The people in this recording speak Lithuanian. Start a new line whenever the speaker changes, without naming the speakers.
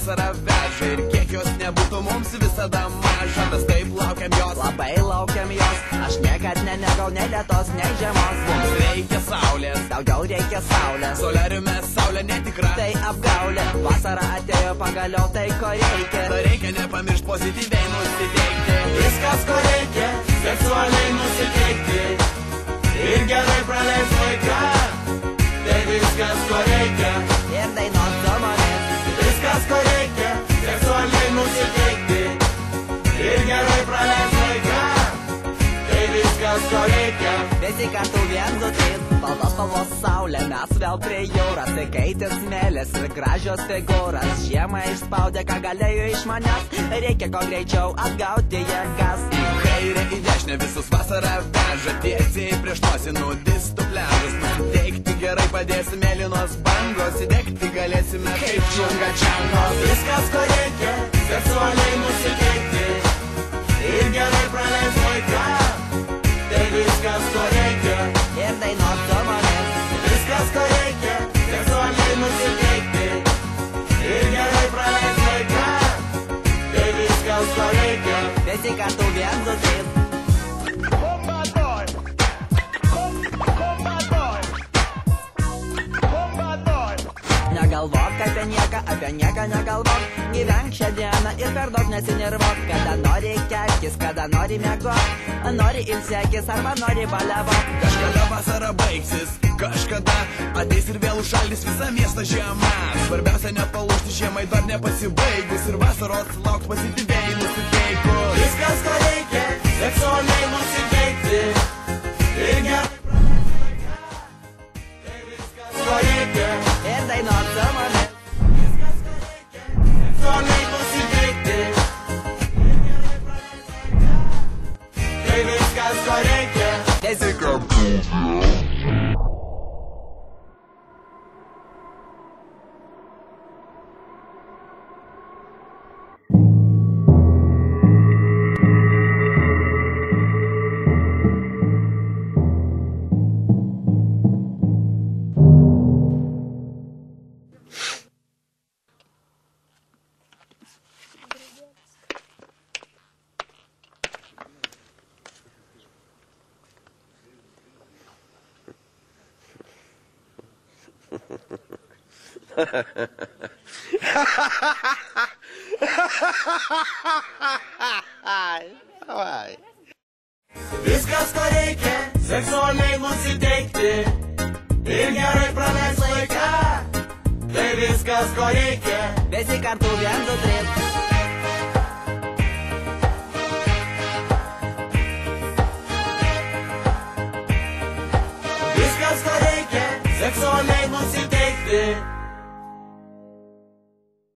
vasara veža ir kiek jos nebūtų mums visada maža. Mes taip laukiam jos,
labai laukiam jos. Aš niekad nenegau nei lietos, nei žiemos.
Mums reikia saulės,
daugiau reikia saulės.
Solariume saulė netikra,
tai apgaulė. Vasara atėjo pagaliau, tai ko reikia.
Tai reikia nepamiršt pozityviai nusiteikti.
Viskas ko reikia, seksualiai nusiteikti ir gerai praleist laiką. Tai viskas ko reikia
ir dainuot su mumis.
Viskas ko reikia, seksualiai nusiteikti ir gerai praleist laiką. Tai viskas ko reikia.
Visi kartu 1, 2, 3. Baltos spalvos saulė, mes vėl prie jūros. Įkaitė smėlis ir gražios figūras. Žiemą išspaudė, ką galėjo iš manęs. Reikia ko greičiau atgauti jėgas.
Į kairę, į dešinę visus vasarą veža. Tiesiai prieš nosį nudistų pliažas. Nusiteikti gerai padės mėlynos bangos. Įdegti galėsime kaip čunga čangos.
Viskas ko reikia, seksualiai nusiteikti ir gerai praleist laiką. Tai viskas ko reikia
ir dainuot su mumis.
Viskas ko reikia, seksualiai nusiteikti ir gerai praleist laiką. Tai viskas ko reikia.
Visi kartu 1, 2, 3. Negalvok apie nieką negalvok. Gyvenk šią dieną ir per daug nesinirvok. Kada nori kelkis, kada nori mėgok. Nori ilsėkis arba nori baliavok.
Kažkada vasara baigsis, kažkada ateis ir vėl užšaldys visą miestą žiemą. Svarbiausia nepalūžti žiemai dar nepasibaigus ir vasaros laukt pozityviai nusiteikus.
Viskas ko reikia, seksualiai nusiteikti ir gerai praleist laiką. Tai viskas ko reikia
ir dainuot su mumis.
Viskas ko reikia, seksualiai nusiteikti ir gerai praleist laiką. Tai viskas ko reikia. Viskas ko reikia, seksualiai nusiteikti ir gerai praleist laiką. Tai viskas ko reikia.
Visi kartu 1, 2, 3.
Viskas ko reikia, seksualiai nusiteikti